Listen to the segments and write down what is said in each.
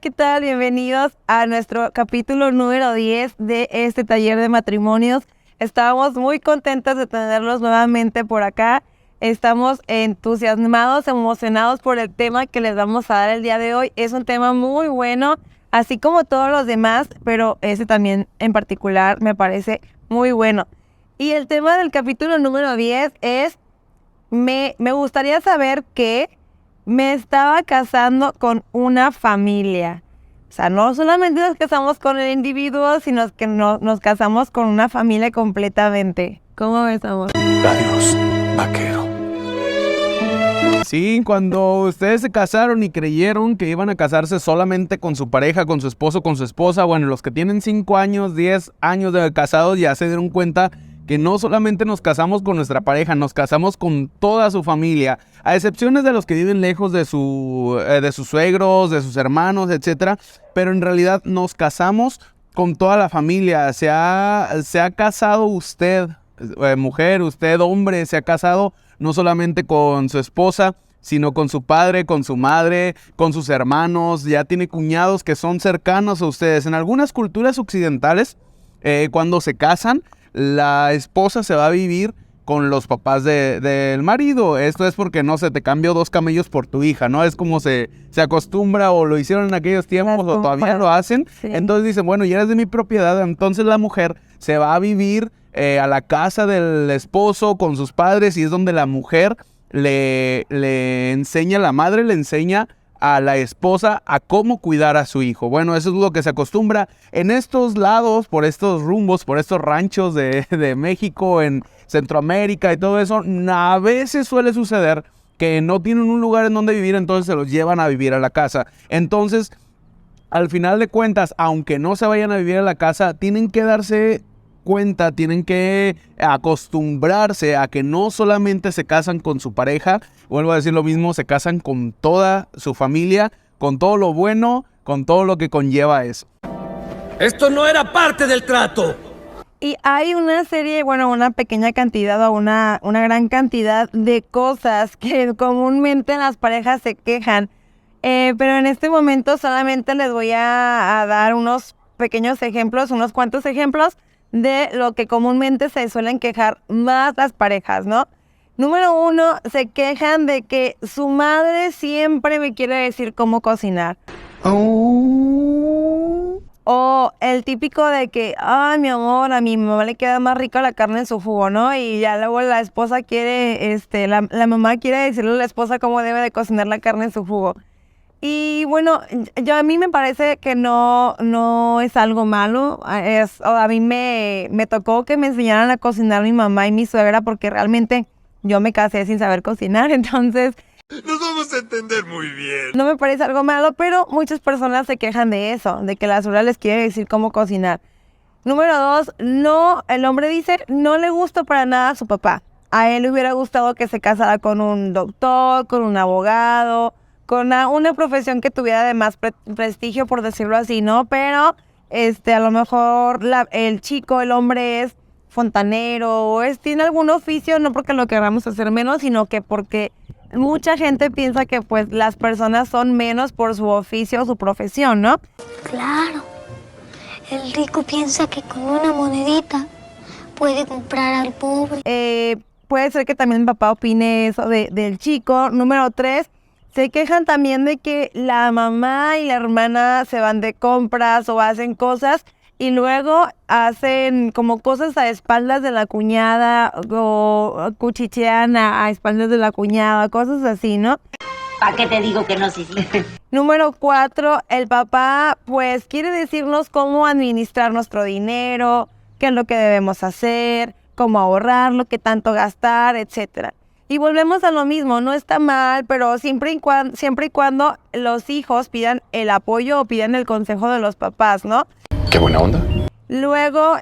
¿qué tal? Bienvenidos a nuestro capítulo número 10 de este taller de matrimonios. Estamos muy contentos de tenerlos nuevamente por acá. Estamos entusiasmados, emocionados por el tema que les vamos a dar el día de hoy. Es un tema muy bueno, así como todos los demás, pero ese también en particular me parece muy bueno. Y el tema del capítulo número 10 es, me gustaría saber que me estaba casando con una familia. O sea, no solamente nos casamos con el individuo, sino que nos casamos con una familia completamente. ¿Cómo ves, amor? Adiós, vaquero. Sí, cuando ustedes se casaron y creyeron que iban a casarse solamente con su pareja, con su esposo, con su esposa, bueno, los que tienen 5 años, 10 años de casados ya se dieron cuenta que no solamente nos casamos con nuestra pareja, nos casamos con toda su familia, a excepciones de los que viven lejos de sus suegros, de sus hermanos, etcétera, pero en realidad nos casamos con toda la familia. Se ha casado usted, mujer, usted, hombre, se ha casado no solamente con su esposa, sino con su padre, con su madre, con sus hermanos, ya tiene cuñados que son cercanos a ustedes. En algunas culturas occidentales, cuando se casan, la esposa se va a vivir con los papás del marido. Esto es porque, no sé, te cambio 2 camellos por tu hija, ¿no? Es como se acostumbra, o lo hicieron en aquellos tiempos, o todavía lo hacen. Sí. Entonces dicen, bueno, ya eres de mi propiedad. Entonces la mujer se va a vivir a la casa del esposo con sus padres, y es donde la mujer le enseña, la madre le enseña a la esposa a cómo cuidar a su hijo. Bueno, eso es lo que se acostumbra en estos lados, por estos rumbos, por estos ranchos de México, en Centroamérica y todo eso. A veces suele suceder que no tienen un lugar en donde vivir, entonces se los llevan a vivir a la casa. Entonces, al final de cuentas, aunque no se vayan a vivir a la casa, tienen que darse cuenta, tienen que acostumbrarse a que no solamente se casan con su pareja, vuelvo a decir lo mismo, se casan con toda su familia, con todo lo bueno, con todo lo que conlleva eso. ¡Esto no era parte del trato! Y hay una serie, bueno, una pequeña cantidad o una gran cantidad de cosas que comúnmente las parejas se quejan, pero en este momento solamente les voy a dar unos pequeños ejemplos, unos cuantos ejemplos de lo que comúnmente se suelen quejar más las parejas, ¿no? Número 1, se quejan de que su madre siempre me quiere decir cómo cocinar. O el típico de que, ay, mi amor, a mi mamá le queda más rica la carne en su jugo, ¿no? Y ya luego la esposa quiere, la mamá quiere decirle a la esposa cómo debe de cocinar la carne en su jugo. Y bueno, a mí me parece que no es algo malo. A mí me tocó que me enseñaran a cocinar mi mamá y mi suegra, porque realmente yo me casé sin saber cocinar, entonces Nos vamos a entender muy bien. no me parece algo malo, pero muchas personas se quejan de eso, de que la suegra les quiere decir cómo cocinar. Número 2, el hombre dice no le gusta para nada a su papá. A él le hubiera gustado que se casara con un doctor, con un abogado, con una profesión que tuviera de más prestigio, por decirlo así, ¿no? Pero a lo mejor el hombre es fontanero, o tiene algún oficio, no porque lo queramos hacer menos, sino que porque mucha gente piensa que pues las personas son menos por su oficio o su profesión, ¿no? Claro, el rico piensa que con una monedita puede comprar al pobre. Puede ser que también mi papá opine eso del chico. Número 3, se quejan también de que la mamá y la hermana se van de compras o hacen cosas y luego hacen como cosas a espaldas de la cuñada o cuchichean a espaldas de la cuñada, cosas así, ¿no? ¿Para qué te digo que no, sí? Número 4, el papá pues quiere decirnos cómo administrar nuestro dinero, qué es lo que debemos hacer, cómo ahorrarlo, qué tanto gastar, etcétera. Y volvemos a lo mismo, no está mal, pero siempre y cuando los hijos pidan el apoyo o pidan el consejo de los papás, ¿no? ¡Qué buena onda! Luego,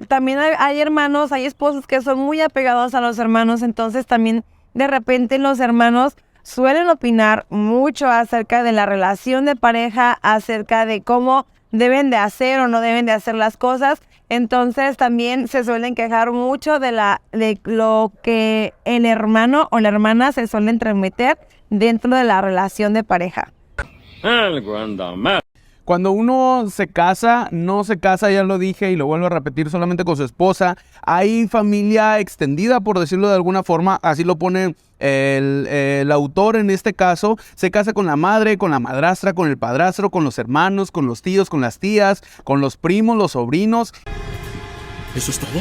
también hay hermanos, hay esposos que son muy apegados a los hermanos, entonces también de repente los hermanos suelen opinar mucho acerca de la relación de pareja, acerca de cómo deben de hacer o no deben de hacer las cosas. Entonces también se suelen quejar mucho de lo que el hermano o la hermana se suelen transmitir dentro de la relación de pareja. Algo anda mal. Cuando uno se casa, no se casa, ya lo dije y lo vuelvo a repetir, solamente con su esposa. Hay familia extendida, por decirlo de alguna forma, así lo pone el autor en este caso. Se casa con la madre, con la madrastra, con el padrastro, con los hermanos, con los tíos, con las tías, con los primos, los sobrinos. ¿Eso es todo?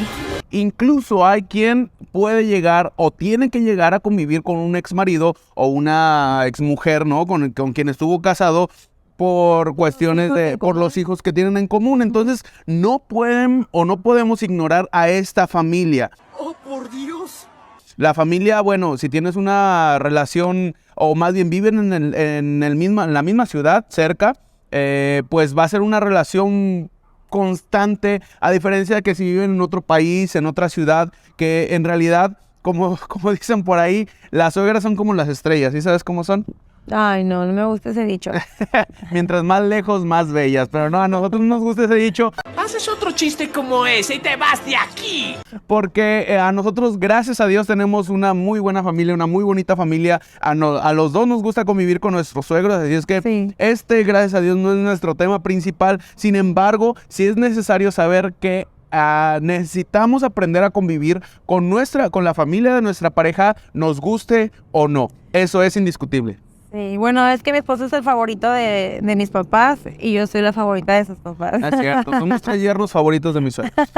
Incluso hay quien puede llegar o tiene que llegar a convivir con un ex marido o una ex mujer, ¿no? Con quien estuvo casado por cuestiones por los hijos que tienen en común. Entonces no pueden o no podemos ignorar a esta familia. ¡Oh, por Dios! La familia, bueno, si tienes una relación o más bien viven en la misma ciudad, cerca, pues va a ser una relación constante, a diferencia de que si viven en otro país, en otra ciudad, que en realidad, como dicen por ahí, las suegras son como las estrellas, ¿sí sabes cómo son? Ay, no me gusta ese dicho. Mientras más lejos, más bellas, pero no, a nosotros no nos gusta ese dicho. Haces otro chiste como ese y te vas de aquí. Porque a nosotros, gracias a Dios, tenemos una muy buena familia, una muy bonita familia. A los dos nos gusta convivir con nuestros suegros, así es que Sí. gracias a Dios, no es nuestro tema principal. Sin embargo, sí es necesario saber que necesitamos aprender a convivir con la familia de nuestra pareja, nos guste o no. Eso es indiscutible. Sí, bueno, es que mi esposo es el favorito de mis papás y yo soy la favorita de sus papás. Es cierto, somos tres yernos favoritos de mis suegros.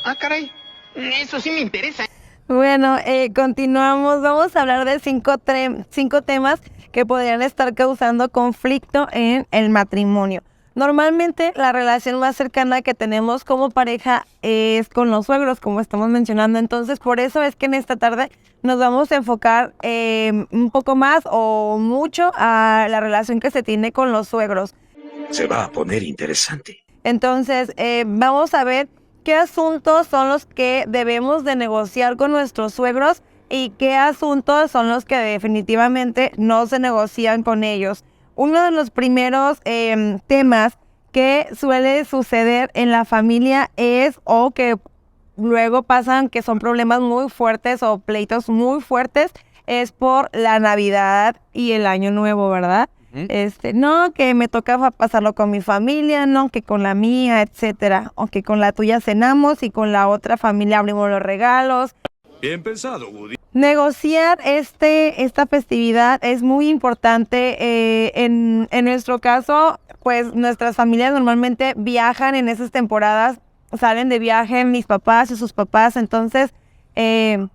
Ah, caray. Eso sí me interesa. Bueno, continuamos. Vamos a hablar de cinco temas que podrían estar causando conflicto en el matrimonio. Normalmente la relación más cercana que tenemos como pareja es con los suegros, como estamos mencionando. Entonces, por eso es que en esta tarde nos vamos a enfocar un poco más o mucho a la relación que se tiene con los suegros. Se va a poner interesante. Entonces, vamos a ver qué asuntos son los que debemos de negociar con nuestros suegros y qué asuntos son los que definitivamente no se negocian con ellos. Uno de los primeros temas que suele suceder en la familia es, o que luego pasan, que son problemas muy fuertes o pleitos muy fuertes, es por la Navidad y el Año Nuevo, ¿verdad? No, que me toca pasarlo con mi familia, no, que con la mía, etcétera. O que con la tuya cenamos y con la otra familia abrimos los regalos. Bien pensado, Woody. Negociar esta festividad es muy importante. En nuestro caso, pues nuestras familias normalmente viajan en esas temporadas, salen de viaje mis papás y sus papás, entonces en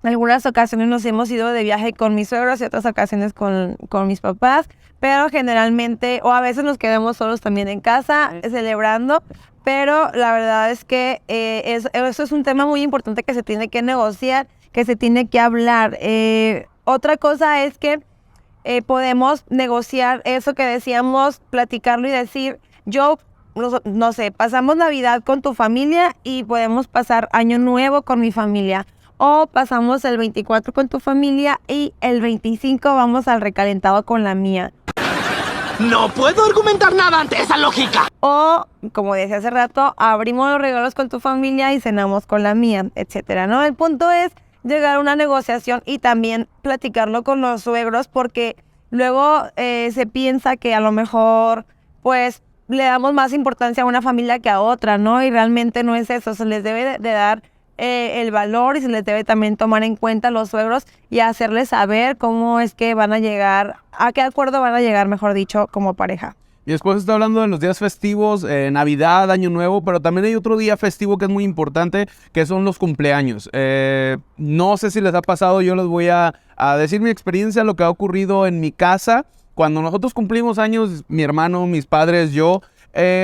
algunas ocasiones nos hemos ido de viaje con mis suegros y otras ocasiones con mis papás, pero generalmente, o a veces nos quedamos solos también en casa celebrando, pero la verdad es que eso es un tema muy importante que se tiene que negociar, que se tiene que hablar. Otra cosa es que podemos negociar eso que decíamos, platicarlo y decir, no sé, pasamos Navidad con tu familia y podemos pasar Año Nuevo con mi familia. O pasamos el 24 con tu familia y el 25 vamos al recalentado con la mía. No puedo argumentar nada ante esa lógica. O, como decía hace rato, abrimos los regalos con tu familia y cenamos con la mía, etcétera, ¿no? El punto es llegar a una negociación y también platicarlo con los suegros, porque luego se piensa que a lo mejor, pues, le damos más importancia a una familia que a otra, ¿no? Y realmente no es eso, se les debe de dar el valor y se les debe también tomar en cuenta a los suegros y hacerles saber cómo es que van a llegar, a qué acuerdo van a llegar, mejor dicho, como pareja. Y después está hablando de los días festivos, Navidad, Año Nuevo, pero también hay otro día festivo que es muy importante, que son los cumpleaños. No sé si les ha pasado, yo les voy a decir mi experiencia, lo que ha ocurrido en mi casa. Cuando nosotros cumplimos años, mi hermano, mis padres, yo,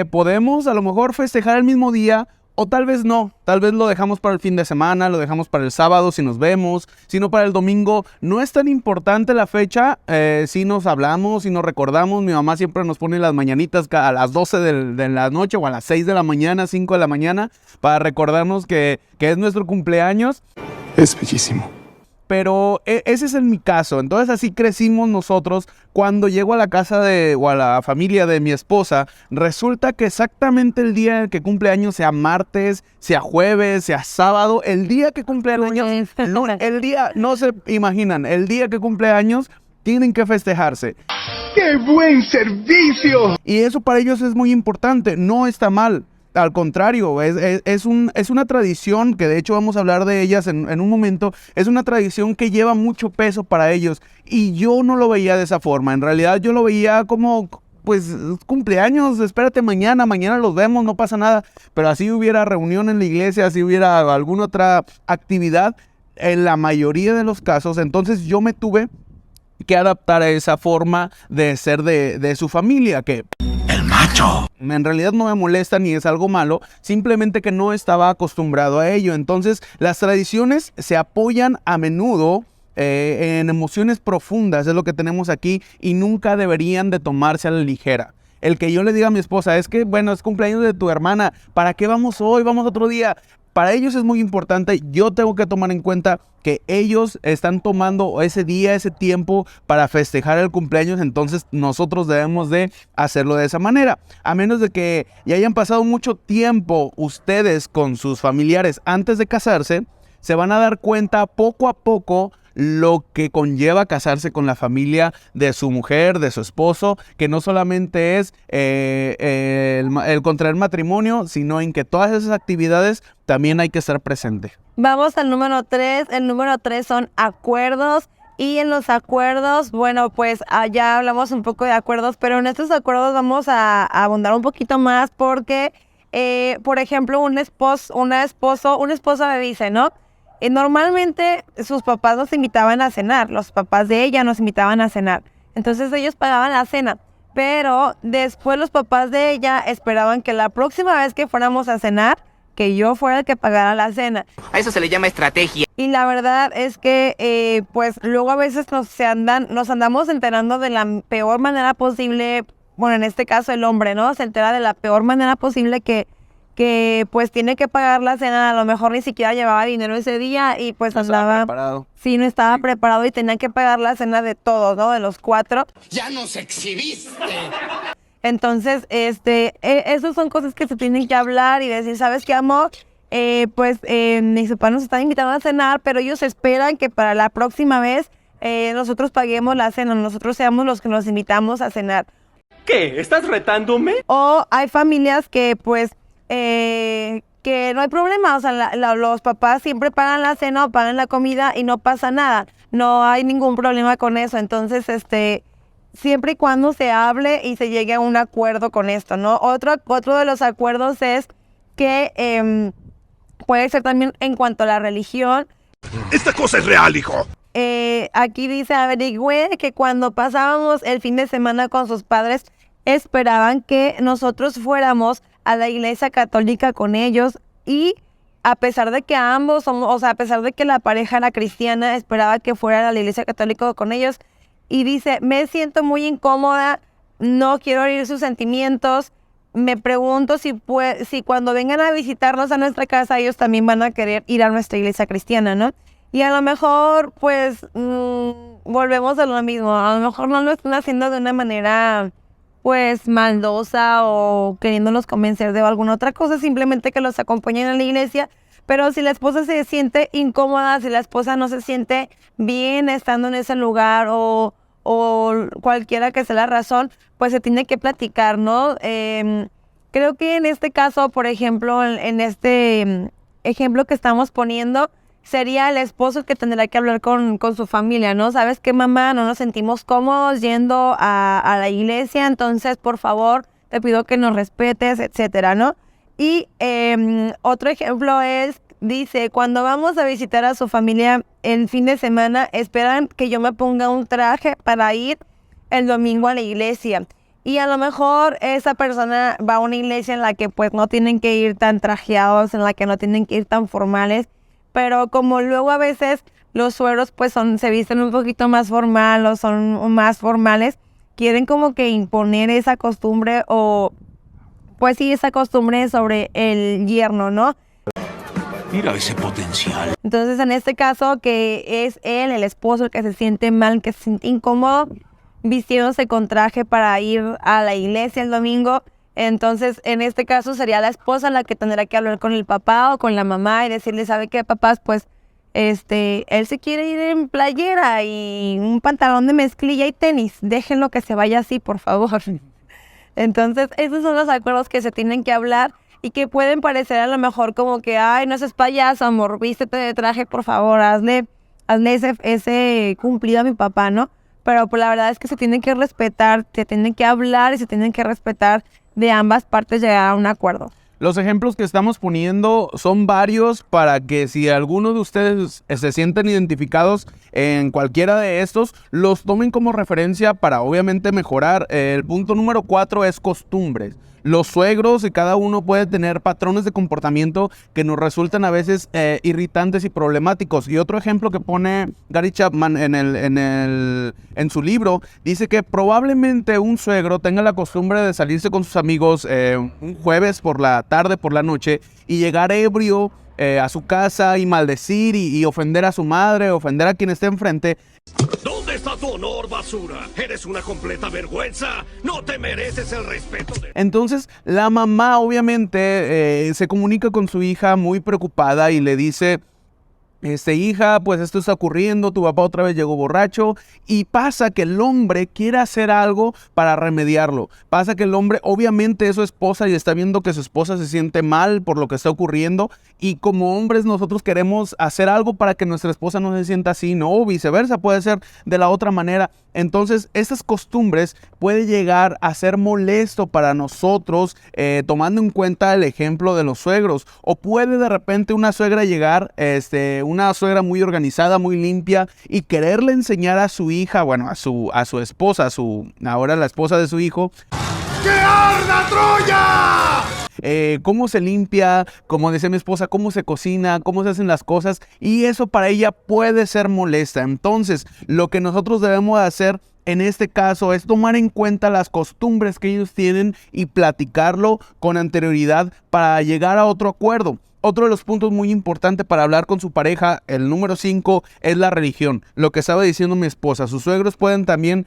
podemos a lo mejor festejar el mismo día, o tal vez no, tal vez lo dejamos para el fin de semana, lo dejamos para el sábado si nos vemos, si no para el domingo. No es tan importante la fecha, si nos hablamos, si nos recordamos. Mi mamá siempre nos pone las mañanitas a las 12 de la noche o a las 6 de la mañana, 5 de la mañana, para recordarnos que es nuestro cumpleaños. Es bellísimo. Pero ese es en mi caso. Entonces así crecimos nosotros. Cuando llego a la casa o a la familia de mi esposa, resulta que exactamente el día en que cumple años, sea martes, sea jueves, sea sábado, el día que cumple años, no se imaginan, el día que cumple años tienen que festejarse. ¡Qué buen servicio! Y eso para ellos es muy importante, no está mal. Al contrario, es una tradición que de hecho vamos a hablar de ellas en un momento. Es una tradición que lleva mucho peso para ellos y yo no lo veía de esa forma. En realidad yo lo veía como, pues, cumpleaños, espérate mañana los vemos, no pasa nada. Pero así hubiera reunión en la iglesia, así hubiera alguna otra actividad, en la mayoría de los casos, entonces yo me tuve que adaptar a esa forma de ser de su familia, que El macho. en realidad no me molesta ni es algo malo, simplemente que no estaba acostumbrado a ello. Entonces las tradiciones se apoyan a menudo en emociones profundas, es lo que tenemos aquí, y nunca deberían de tomarse a la ligera. El que yo le diga a mi esposa, es que bueno, es cumpleaños de tu hermana, ¿para qué vamos hoy? Vamos otro día. Para ellos es muy importante. Yo tengo que tomar en cuenta que ellos están tomando ese día, ese tiempo para festejar el cumpleaños, entonces nosotros debemos de hacerlo de esa manera. A menos de que ya hayan pasado mucho tiempo ustedes con sus familiares antes de casarse, se van a dar cuenta poco a poco lo que conlleva casarse con la familia de su mujer, de su esposo, que no solamente es el contraer matrimonio, sino en que todas esas actividades también hay que estar presente. Vamos al número 3. El número 3 son acuerdos. Y en los acuerdos, bueno, pues ya hablamos un poco de acuerdos, pero en estos acuerdos vamos a abundar un poquito más porque, por ejemplo, una esposa me dice, ¿no? Normalmente sus papás nos invitaban a cenar, los papás de ella nos invitaban a cenar. Entonces ellos pagaban la cena, pero después los papás de ella esperaban que la próxima vez que fuéramos a cenar, que yo fuera el que pagara la cena. A eso se le llama estrategia. Y la verdad es que, pues luego a veces nos andamos enterando de la peor manera posible. Bueno, en este caso el hombre, ¿no? Se entera de la peor manera posible que pues tiene que pagar la cena. A lo mejor ni siquiera llevaba dinero ese día y pues No estaba andaba... preparado. Sí, no estaba preparado y tenía que pagar la cena de todos, ¿no? De los 4. ¡Ya nos exhibiste! Entonces, esas son cosas que se tienen que hablar y decir, ¿sabes qué, amor? Mis papás nos están invitando a cenar, pero ellos esperan que para la próxima vez nosotros paguemos la cena, nosotros seamos los que nos invitamos a cenar. ¿Qué? ¿Estás retándome? O hay familias que, pues, que no hay problema, o sea, los papás siempre pagan la cena o pagan la comida y no pasa nada, no hay ningún problema con eso. Entonces, siempre y cuando se hable y se llegue a un acuerdo con esto, ¿no? Otro de los acuerdos es que puede ser también en cuanto a la religión. Esta cosa es real, hijo. Aquí dice, averigüé que cuando pasábamos el fin de semana con sus padres, esperaban que nosotros fuéramos a la iglesia católica con ellos, y a pesar de que ambos somos, o sea, a pesar de que la pareja era cristiana, esperaba que fuera a la iglesia católica con ellos. Y dice, me siento muy incómoda, no quiero herir sus sentimientos, me pregunto si cuando vengan a visitarnos a nuestra casa, ellos también van a querer ir a nuestra iglesia cristiana, ¿no? Y a lo mejor, pues, volvemos a lo mismo, a lo mejor no lo están haciendo de una manera, pues, maldosa o queriéndolos convencer de alguna otra cosa, simplemente que los acompañen a la iglesia. Pero si la esposa se siente incómoda, si la esposa no se siente bien estando en ese lugar o cualquiera que sea la razón, pues se tiene que platicar, ¿no? Creo que en este caso, por ejemplo, en este ejemplo que estamos poniendo, sería el esposo que tendrá que hablar con su familia, ¿no? ¿Sabes qué, mamá? No nos sentimos cómodos yendo a la iglesia, entonces, por favor, te pido que nos respetes, etcétera, ¿no? Y otro ejemplo dice, cuando vamos a visitar a su familia el fin de semana, esperan que yo me ponga un traje para ir el domingo a la iglesia. Y a lo mejor esa persona va a una iglesia en la que pues no tienen que ir tan trajeados, en la que no tienen que ir tan formales, pero como luego a veces los suegros pues se visten un poquito más formal o son más formales, quieren como que imponer esa costumbre o... pues sí, esa costumbre sobre el yerno, ¿no? Mira ese potencial. Entonces, en este caso, que es él, el esposo, el que se siente mal, que se siente incómodo, vistiéndose con traje para ir a la iglesia el domingo. Entonces, en este caso, sería la esposa la que tendrá que hablar con el papá o con la mamá y decirle, ¿sabe qué, papás? Pues, él se quiere ir en playera y un pantalón de mezclilla y tenis, déjenlo que se vaya así, por favor. Entonces, esos son los acuerdos que se tienen que hablar y que pueden parecer a lo mejor como que, ay, no seas payaso, amor, vístete de traje, por favor, hazle ese cumplido a mi papá, ¿no? Pero pues la verdad es que se tienen que respetar, se tienen que hablar y se tienen que respetar de ambas partes, llegar a un acuerdo. Los ejemplos que estamos poniendo son varios para que si alguno de ustedes se sienten identificados en cualquiera de estos, los tomen como referencia para obviamente mejorar. El punto número 4 es costumbres. Los suegros y cada uno puede tener patrones de comportamiento que nos resultan a veces irritantes y problemáticos. Y otro ejemplo que pone Gary Chapman en su libro, dice que probablemente un suegro tenga la costumbre de salirse con sus amigos un jueves por la tarde, por la noche, y llegar ebrio a su casa y maldecir y ofender a su madre, ofender a quien esté enfrente. ¿Dónde está tu honor, basura? Eres una completa vergüenza. No te mereces el respeto de... Entonces la mamá obviamente se comunica con su hija muy preocupada y le dice: hija, pues esto está ocurriendo, tu papá otra vez llegó borracho. Y pasa que el hombre quiere hacer algo para remediarlo. Pasa que el hombre obviamente es su esposa y está viendo que su esposa se siente mal por lo que está ocurriendo. Y como hombres nosotros queremos hacer algo para que nuestra esposa no se sienta así, ¿no? O viceversa, puede ser de la otra manera. Entonces estas costumbres puede llegar a ser molesto para nosotros, tomando en cuenta el ejemplo de los suegros. O puede de repente una suegra llegar, una suegra muy organizada, muy limpia, y quererle enseñar a su hija, bueno, a su esposa, ahora la esposa de su hijo, ¡Que arda Troya! Cómo se limpia, como decía mi esposa, cómo se cocina, cómo se hacen las cosas, y eso para ella puede ser molesta. Entonces, lo que nosotros debemos hacer en este caso es tomar en cuenta las costumbres que ellos tienen y platicarlo con anterioridad para llegar a otro acuerdo. Otro de los puntos muy importantes para hablar con su pareja, el número 5, es la religión. Lo que estaba diciendo mi esposa, sus suegros pueden también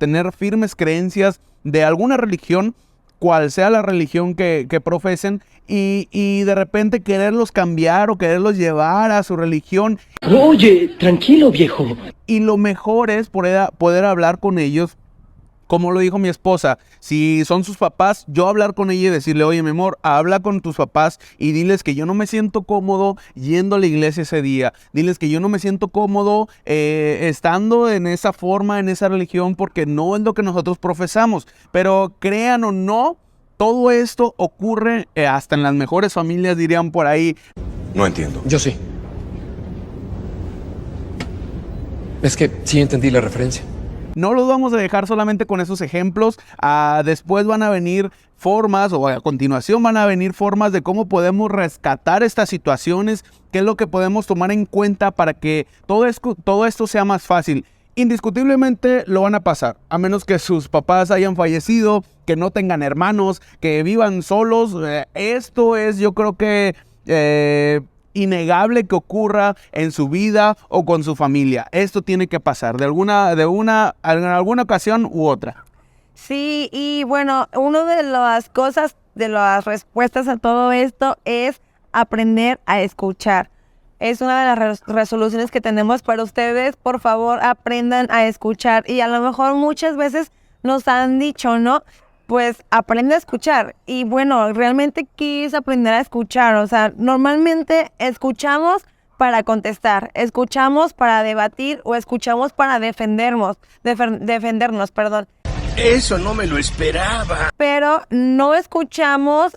tener firmes creencias de alguna religión, cual sea la religión que profesen, y de repente quererlos cambiar o quererlos llevar a su religión. Oye, tranquilo, viejo. Y lo mejor es poder hablar con ellos. Como lo dijo mi esposa, si son sus papás, yo hablar con ella y decirle: oye, mi amor, habla con tus papás y diles que yo no me siento cómodo yendo a la iglesia ese día. Diles que yo no me siento cómodo estando en esa forma, en esa religión, porque no es lo que nosotros profesamos. Pero crean o no, todo esto ocurre hasta en las mejores familias, dirían por ahí. No entiendo. Yo sí. Es que sí entendí la referencia. No los vamos a dejar solamente con esos ejemplos. Después van a venir formas, o a continuación van a venir formas de cómo podemos rescatar estas situaciones, qué es lo que podemos tomar en cuenta para que todo esto sea más fácil. Indiscutiblemente lo van a pasar, a menos que sus papás hayan fallecido, que no tengan hermanos, que vivan solos. Esto es, yo creo que innegable que ocurra en su vida o con su familia. Esto tiene que pasar en alguna ocasión u otra. Sí, y bueno, una de las cosas, de las respuestas a todo esto es aprender a escuchar. Es una de las resoluciones que tenemos para ustedes. Por favor, aprendan a escuchar. Y a lo mejor muchas veces nos han dicho, ¿no? Pues aprende a escuchar. Y bueno, realmente, ¿qué es aprender a escuchar? O sea, normalmente escuchamos para contestar, escuchamos para debatir o escuchamos para defendernos, perdón. Eso no me lo esperaba. Pero no escuchamos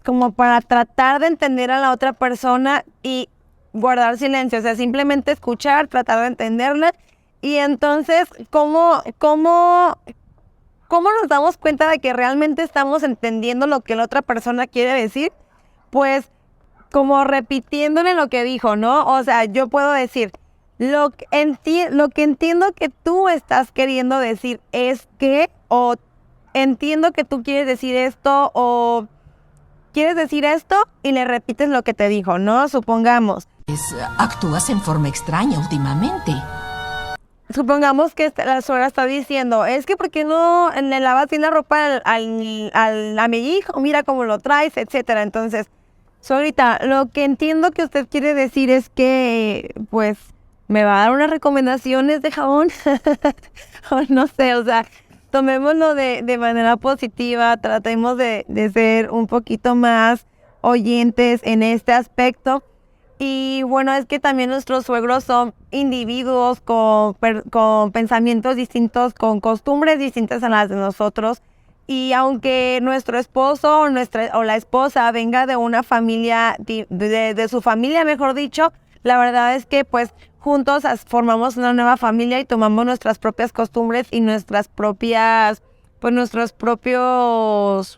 como para tratar de entender a la otra persona y guardar silencio. O sea, simplemente escuchar, tratar de entenderla. Y entonces, ¿cómo nos damos cuenta de que realmente estamos entendiendo lo que la otra persona quiere decir? Pues como repitiéndole lo que dijo, ¿no? O sea, yo puedo decir, lo que entiendo que tú estás queriendo decir es que, o entiendo que tú quieres decir esto, o quieres decir esto, y le repites lo que te dijo, ¿no? Supongamos. Actúas en forma extraña últimamente. Supongamos que la suegra está diciendo, es que ¿por qué no le lavas bien la ropa a mi hijo? Mira cómo lo traes, etcétera. Entonces, Suegrita, lo que entiendo que usted quiere decir es que, pues, me va a dar unas recomendaciones de jabón. O no sé, o sea, tomémoslo de manera positiva, tratemos de ser un poquito más oyentes en este aspecto. Y bueno, es que también nuestros suegros son individuos con pensamientos distintos, con costumbres distintas a las de nosotros. Y aunque nuestro esposo o la esposa venga de una familia, de su familia, mejor dicho, la verdad es que pues juntos formamos una nueva familia y tomamos nuestras propias costumbres y nuestros propios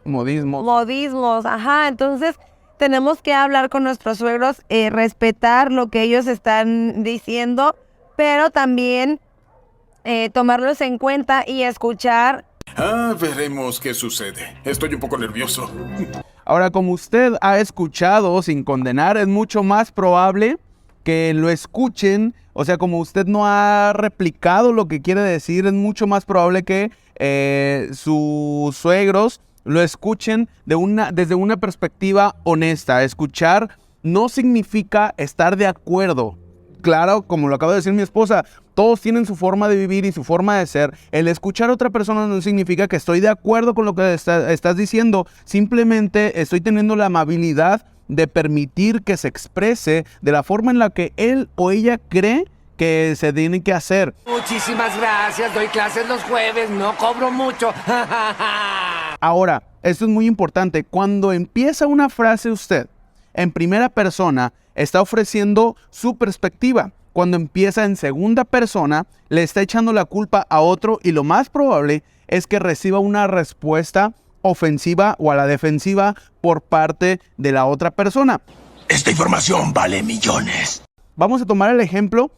modismos, ajá. Entonces tenemos que hablar con nuestros suegros, respetar lo que ellos están diciendo, pero también tomarlos en cuenta y escuchar. Veremos qué sucede. Estoy un poco nervioso. Ahora, como usted ha escuchado sin condenar, es mucho más probable que lo escuchen. O sea, como usted no ha replicado lo que quiere decir, es mucho más probable que sus suegros lo escuchen desde una perspectiva honesta. Escuchar no significa estar de acuerdo. Claro, como lo acaba de decir mi esposa, todos tienen su forma de vivir y su forma de ser. El escuchar a otra persona no significa que estoy de acuerdo con lo que estás diciendo. Simplemente estoy teniendo la amabilidad de permitir que se exprese de la forma en la que él o ella cree que se tiene que hacer. Muchísimas gracias, doy clases los jueves, no cobro mucho. Ahora, esto es muy importante. Cuando empieza una frase usted en primera persona, está ofreciendo su perspectiva. Cuando empieza en segunda persona, le está echando la culpa a otro y lo más probable es que reciba una respuesta ofensiva o a la defensiva por parte de la otra persona. Esta información vale millones. Vamos a tomar el ejemplo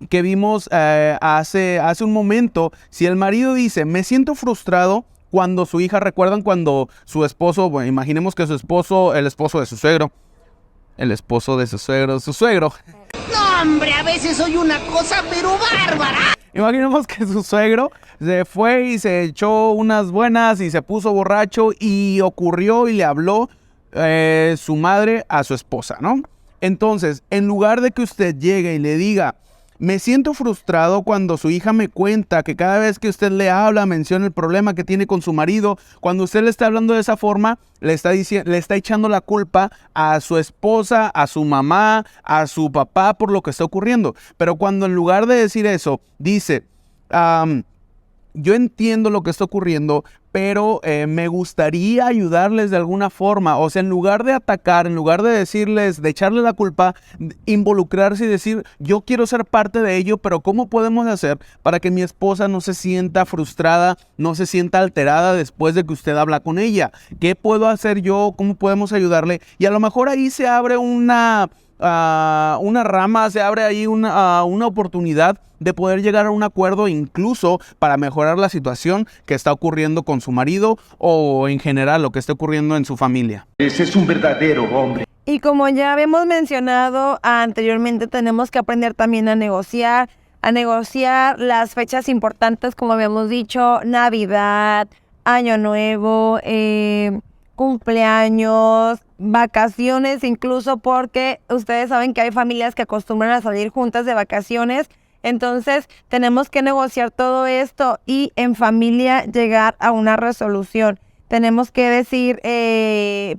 que vimos hace un momento. Si el marido dice, me siento frustrado cuando su hija, recuerdan cuando su esposo, bueno, imaginemos que su esposo su suegro. No, hombre, a veces soy una cosa pero bárbara. Imaginemos que su suegro se fue y se echó unas buenas y se puso borracho y ocurrió y le habló su madre a su esposa, ¿no? Entonces, en lugar de que usted llegue y le diga, me siento frustrado cuando su hija me cuenta que cada vez que usted le habla menciona el problema que tiene con su marido, cuando usted le está hablando de esa forma, le está echando la culpa a su esposa, a su mamá, a su papá por lo que está ocurriendo. Pero cuando en lugar de decir eso, dice, yo entiendo lo que está ocurriendo, pero me gustaría ayudarles de alguna forma. O sea, en lugar de atacar, en lugar de decirles, de echarle la culpa, involucrarse y decir, yo quiero ser parte de ello, pero ¿cómo podemos hacer para que mi esposa no se sienta frustrada, no se sienta alterada después de que usted habla con ella? ¿Qué puedo hacer yo? ¿Cómo podemos ayudarle? Y a lo mejor ahí se abre una rama, se abre ahí una oportunidad de poder llegar a un acuerdo, incluso para mejorar la situación que está ocurriendo con su marido o en general lo que está ocurriendo en su familia. Ese es un verdadero hombre. Y como ya habíamos mencionado anteriormente, tenemos que aprender también a negociar las fechas importantes, como habíamos dicho, Navidad, Año Nuevo, cumpleaños, vacaciones, incluso porque ustedes saben que hay familias que acostumbran a salir juntas de vacaciones. Entonces tenemos que negociar todo esto y en familia llegar a una resolución. Tenemos que decir,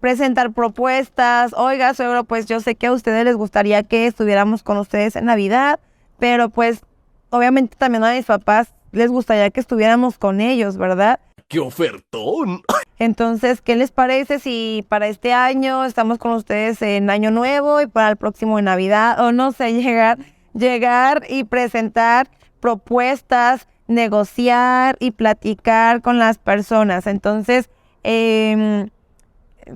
presentar propuestas. Oiga, suegro, pues yo sé que a ustedes les gustaría que estuviéramos con ustedes en Navidad, pero pues obviamente también a mis papás les gustaría que estuviéramos con ellos, ¿verdad? ¡Qué ofertón! Entonces, ¿qué les parece si para este año estamos con ustedes en Año Nuevo y para el próximo en Navidad? O no sé, llegar y presentar propuestas, negociar y platicar con las personas. Entonces,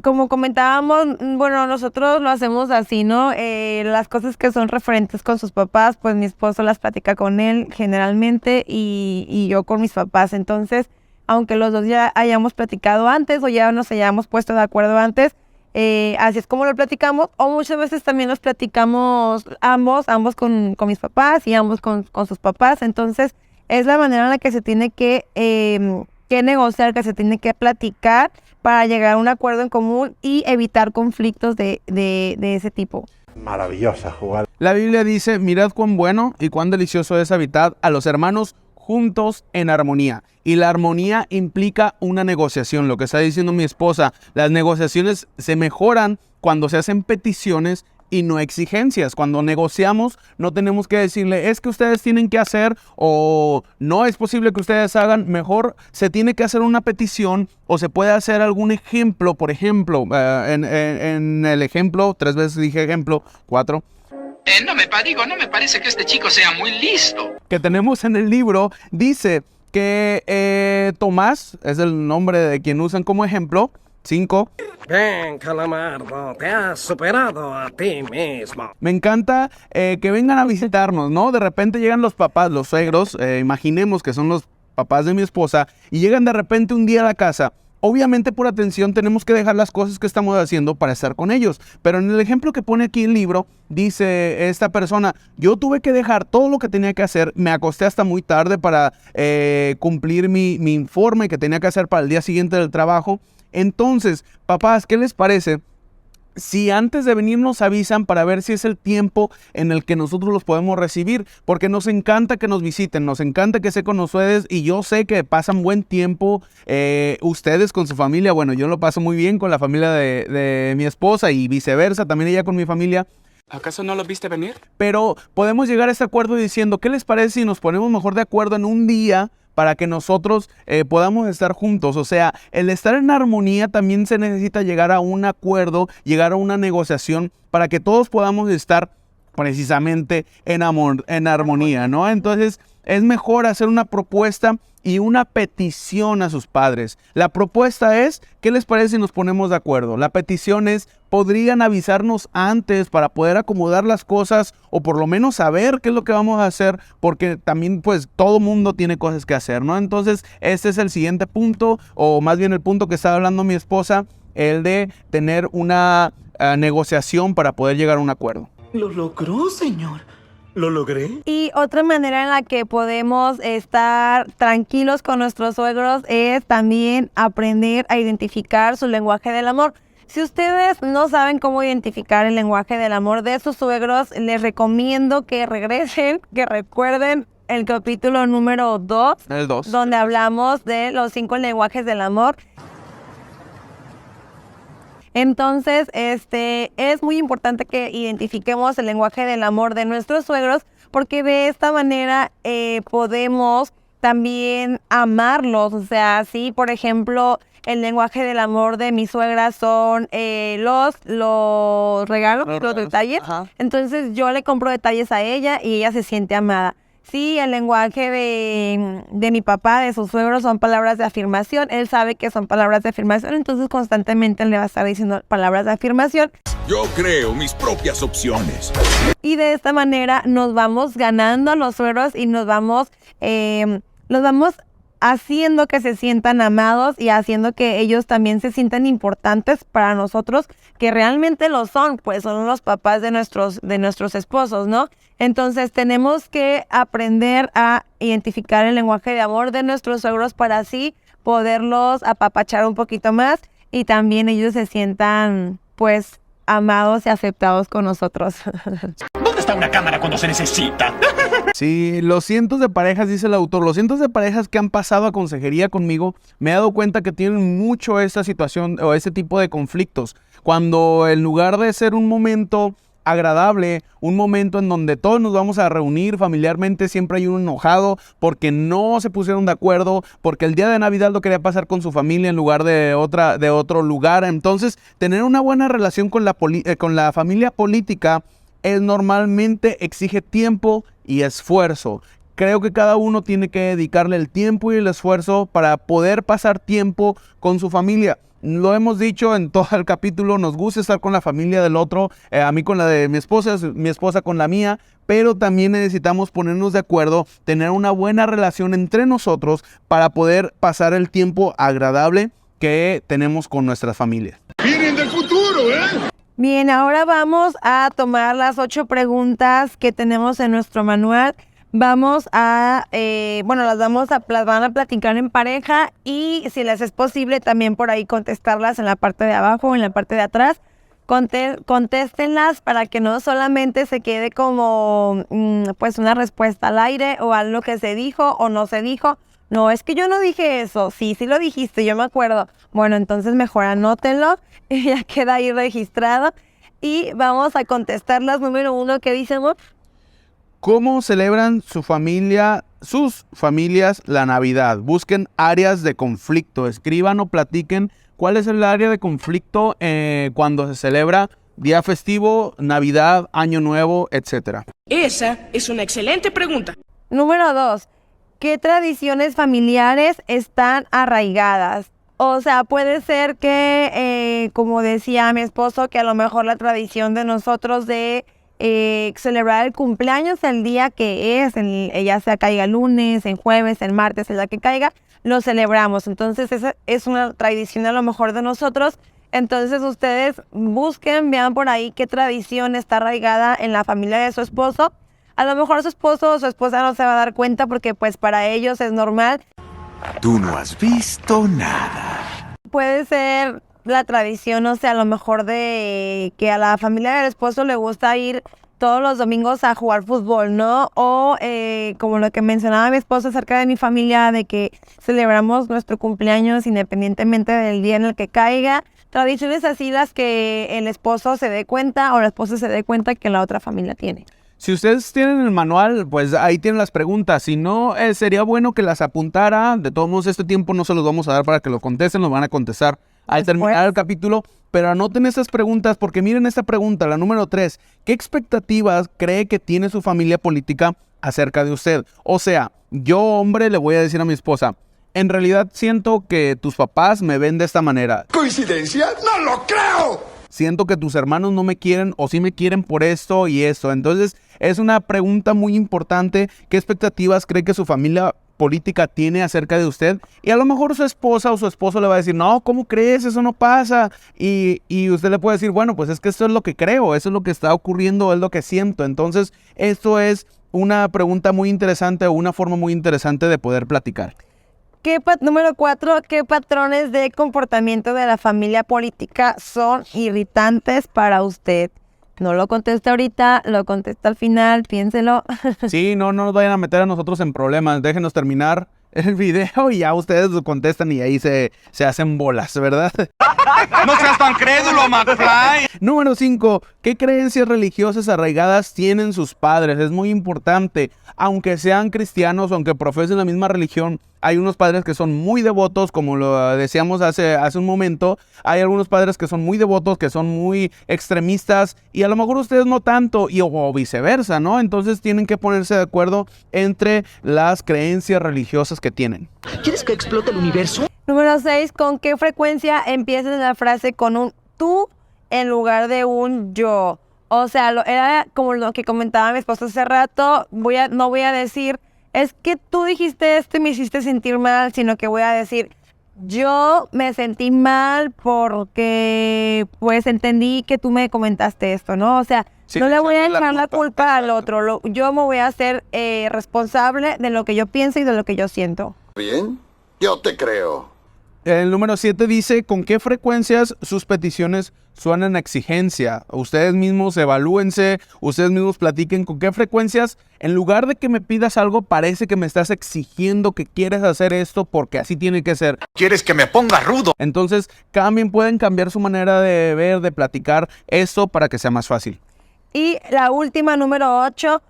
como comentábamos, bueno, nosotros lo hacemos así, ¿no? Las cosas que son referentes con sus papás, pues mi esposo las platica con él generalmente y yo con mis papás. Entonces, aunque los dos ya hayamos platicado antes o ya nos hayamos puesto de acuerdo antes, así es como lo platicamos, o muchas veces también los platicamos ambos con mis papás y ambos con sus papás. Entonces es la manera en la que se tiene que que negociar, que se tiene que platicar para llegar a un acuerdo en común y evitar conflictos de ese tipo. Maravillosa jugada. La Biblia dice, mirad cuán bueno y cuán delicioso es habitar a los hermanos juntos en armonía. Y la armonía implica una negociación. Lo que está diciendo mi esposa, las negociaciones se mejoran cuando se hacen peticiones y no exigencias. Cuando negociamos, no tenemos que decirle, es que ustedes tienen que hacer o no es posible que ustedes hagan. Mejor se tiene que hacer una petición o se puede hacer algún ejemplo. Por ejemplo, en el ejemplo, 3 veces dije ejemplo, 4. No me parece que este chico sea muy listo. Que tenemos en el libro, dice que Tomás, es el nombre de quien usan como ejemplo, 5. Ven, Calamardo, te has superado a ti mismo. Me encanta que vengan a visitarnos, ¿no? De repente llegan los papás, los suegros, imaginemos que son los papás de mi esposa, y llegan de repente un día a la casa. Obviamente por atención tenemos que dejar las cosas que estamos haciendo para estar con ellos. Pero en el ejemplo que pone aquí el libro, dice esta persona, yo tuve que dejar todo lo que tenía que hacer, me acosté hasta muy tarde para cumplir mi informe que tenía que hacer para el día siguiente del trabajo. Entonces, papás, ¿qué les parece si antes de venir nos avisan para ver si es el tiempo en el que nosotros los podemos recibir? Porque nos encanta que nos visiten, nos encanta que estén con ustedes y yo sé que pasan buen tiempo ustedes con su familia. Bueno, yo lo paso muy bien con la familia de mi esposa y viceversa, también ella con mi familia. ¿Acaso no lo viste venir? Pero podemos llegar a este acuerdo diciendo, ¿qué les parece si nos ponemos mejor de acuerdo en un día para que nosotros podamos estar juntos? O sea, el estar en armonía también se necesita llegar a un acuerdo, llegar a una negociación para que todos podamos estar precisamente en armonía, ¿no? Entonces, es mejor hacer una propuesta y una petición a sus padres. La propuesta es, ¿qué les parece si nos ponemos de acuerdo? La petición es, ¿podrían avisarnos antes para poder acomodar las cosas o por lo menos saber qué es lo que vamos a hacer? Porque también pues todo mundo tiene cosas que hacer, ¿no? Entonces este es el siguiente punto, o más bien el punto que estaba hablando mi esposa, el de tener una negociación para poder llegar a un acuerdo. Lo logró, señor. ¿Lo logré? Y otra manera en la que podemos estar tranquilos con nuestros suegros es también aprender a identificar su lenguaje del amor. Si ustedes no saben cómo identificar el lenguaje del amor de sus suegros, les recomiendo que regresen, que recuerden el capítulo número 2, el 2, donde hablamos de los 5 lenguajes del amor. Entonces, es muy importante que identifiquemos el lenguaje del amor de nuestros suegros, porque de esta manera podemos también amarlos. O sea, si por ejemplo el lenguaje del amor de mi suegra son los regalos, los detalles. Ajá. Entonces yo le compro detalles a ella y ella se siente amada. Sí, el lenguaje de mi papá, de sus suegros, son palabras de afirmación. Él sabe que son palabras de afirmación, entonces constantemente le va a estar diciendo palabras de afirmación. Yo creo mis propias opciones. Y de esta manera nos vamos ganando a los suegros y nos vamos haciendo que se sientan amados y haciendo que ellos también se sientan importantes para nosotros, que realmente lo son, pues son los papás de nuestros esposos, ¿no? Entonces tenemos que aprender a identificar el lenguaje de amor de nuestros suegros para así poderlos apapachar un poquito más y también ellos se sientan, pues, amados y aceptados con nosotros. ¿Dónde está una cámara cuando se necesita? Sí, los cientos de parejas, dice el autor, los cientos de parejas que han pasado a consejería conmigo, me he dado cuenta que tienen mucho esta situación o ese tipo de conflictos. Cuando en lugar de ser un momento agradable, un momento en donde todos nos vamos a reunir familiarmente, siempre hay un enojado porque no se pusieron de acuerdo, porque el día de Navidad lo quería pasar con su familia en lugar de otro lugar. Entonces, tener una buena relación con la familia política normalmente exige tiempo y esfuerzo. Creo que cada uno tiene que dedicarle el tiempo y el esfuerzo para poder pasar tiempo con su familia. Lo hemos dicho en todo el capítulo, nos gusta estar con la familia del otro, a mí con la de mi esposa con la mía, pero también necesitamos ponernos de acuerdo, tener una buena relación entre nosotros para poder pasar el tiempo agradable que tenemos con nuestras familias. ¡Vienen del futuro, eh! Bien, ahora vamos a tomar las 8 preguntas que tenemos en nuestro manual vamos a, las van a platicar en pareja y si les es posible también por ahí contestarlas en la parte de abajo o en la parte de atrás. Contéstenlas para que no solamente se quede como pues una respuesta al aire o algo que se dijo o no se dijo. No, es que yo no dije eso. Sí lo dijiste, yo me acuerdo. Bueno, entonces mejor anótenlo y ya queda ahí registrado. Y vamos a contestarlas. Número 1, ¿qué dice, amor? ¿Cómo celebran sus familias la Navidad? Busquen áreas de conflicto, escriban o platiquen cuál es el área de conflicto cuando se celebra día festivo, Navidad, Año Nuevo, etc. Esa es una excelente pregunta. Número 2, ¿qué tradiciones familiares están arraigadas? O sea, puede ser que, como decía mi esposo, que a lo mejor la tradición de nosotros de celebrar el cumpleaños el día que es, ya sea caiga lunes, en jueves, en martes, el día que caiga, lo celebramos. Entonces esa es una tradición a lo mejor de nosotros. Entonces ustedes busquen, vean por ahí qué tradición está arraigada en la familia de su esposo. A lo mejor su esposo o su esposa no se va a dar cuenta porque pues para ellos es normal. Tú no has visto nada. Puede ser la tradición, o sea, a lo mejor de que a la familia del esposo le gusta ir todos los domingos a jugar fútbol, ¿no? O como lo que mencionaba mi esposo acerca de mi familia, de que celebramos nuestro cumpleaños independientemente del día en el que caiga. Tradiciones así las que el esposo se dé cuenta o la esposa se dé cuenta que la otra familia tiene. Si ustedes tienen el manual, pues ahí tienen las preguntas. Si no, sería bueno que las apuntara. De todos modos, este tiempo no se los vamos a dar para que lo contesten, los van a contestar al terminar el capítulo. Pero anoten estas preguntas porque miren esta pregunta, la número 3. ¿Qué expectativas cree que tiene su familia política acerca de usted? O sea, yo, hombre, le voy a decir a mi esposa, en realidad siento que tus papás me ven de esta manera. ¿Coincidencia? ¡No lo creo! Siento que tus hermanos no me quieren o sí me quieren por esto y esto. Entonces, es una pregunta muy importante. ¿Qué expectativas cree que su familia política tiene acerca de usted? Y a lo mejor su esposa o su esposo le va a decir, no, ¿cómo crees? Eso no pasa. Y usted le puede decir, bueno, pues es que esto es lo que creo, eso es lo que está ocurriendo, es lo que siento. Entonces, esto es una pregunta muy interesante o una forma muy interesante de poder platicar. Número 4, ¿qué patrones de comportamiento de la familia política son irritantes para usted? No lo conteste ahorita, lo contesta al final, piénselo. Sí, no nos vayan a meter a nosotros en problemas, déjenos terminar el video y ya ustedes lo contestan y ahí se hacen bolas, ¿verdad? ¡No seas tan crédulo, McFly! Número 5. ¿Qué creencias religiosas arraigadas tienen sus padres? Es muy importante. Aunque sean cristianos, aunque profesen la misma religión, hay unos padres que son muy devotos, como lo decíamos hace un momento. Hay algunos padres que son muy devotos, que son muy extremistas, y a lo mejor ustedes no tanto, o viceversa, ¿no? Entonces tienen que ponerse de acuerdo entre las creencias religiosas que tienen. ¿Quieres que explote el universo? Número 6, ¿con qué frecuencia empiezas la frase con un tú en lugar de un yo? O sea, era como lo que comentaba mi esposo hace rato, no voy a decir, es que tú dijiste esto y me hiciste sentir mal, sino que voy a decir, yo me sentí mal porque pues entendí que tú me comentaste esto, ¿no? O sea, sí, no le voy a echar la culpa al otro, yo me voy a hacer responsable de lo que yo pienso y de lo que yo siento. Bien, yo te creo. El número 7 dice, ¿con qué frecuencias sus peticiones suenan a exigencia? Ustedes mismos evalúense, ustedes mismos platiquen con qué frecuencias, en lugar de que me pidas algo, parece que me estás exigiendo que quieres hacer esto porque así tiene que ser. ¿Quieres que me ponga rudo? Entonces, pueden cambiar su manera de ver, de platicar esto para que sea más fácil. Y la última, número 8,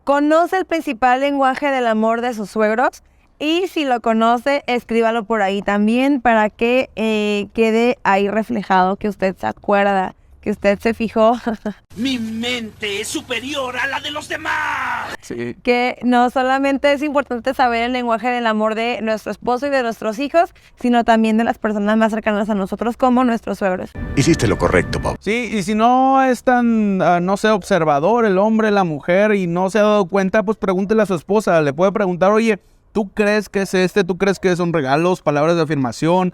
¿conoce el principal lenguaje del amor de sus suegros? Y si lo conoce, escríbalo por ahí también para que quede ahí reflejado que usted se acuerda, que usted se fijó. Mi mente es superior a la de los demás. Sí. Que no solamente es importante saber el lenguaje del amor de nuestro esposo y de nuestros hijos, sino también de las personas más cercanas a nosotros como nuestros suegros. Hiciste lo correcto, Bob. Sí, y si no es tan, no sé, observador el hombre, la mujer y no se ha dado cuenta, pues pregúntele a su esposa, le puede preguntar, oye, ¿tú crees que es ¿Tú crees que son regalos, palabras de afirmación,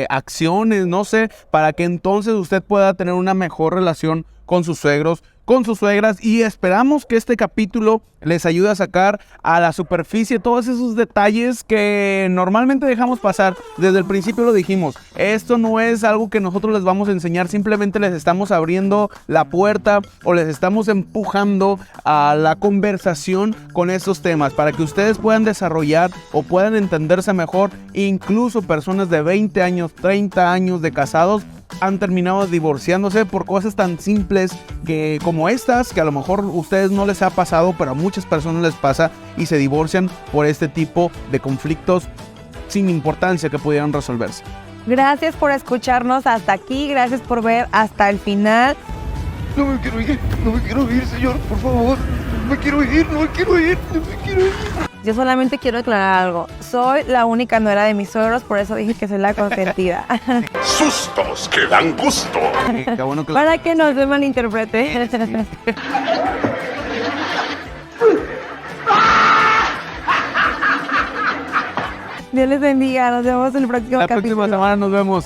acciones, no sé, para que entonces usted pueda tener una mejor relación con sus suegros, con sus suegras, y esperamos que este capítulo les ayude a sacar a la superficie todos esos detalles que normalmente dejamos pasar. Desde el principio lo dijimos, esto no es algo que nosotros les vamos a enseñar, simplemente les estamos abriendo la puerta o les estamos empujando a la conversación con estos temas para que ustedes puedan desarrollar o puedan entenderse mejor. Incluso personas de 20 años, 30 años de casados han terminado divorciándose por cosas tan simples que como estas, que a lo mejor a ustedes no les ha pasado, pero a muchas personas les pasa, y se divorcian por este tipo de conflictos sin importancia que pudieran resolverse. Gracias por escucharnos hasta aquí, gracias por ver hasta el final. No me quiero ir, señor, por favor. No me quiero ir. Yo solamente quiero aclarar algo. Soy la única nuera de mis suegros, por eso dije que soy la consentida. Sustos que dan gusto. Qué bueno que Para que no se malinterprete. Dios les bendiga. Nos vemos en el próximo capítulo. La próxima semana nos vemos.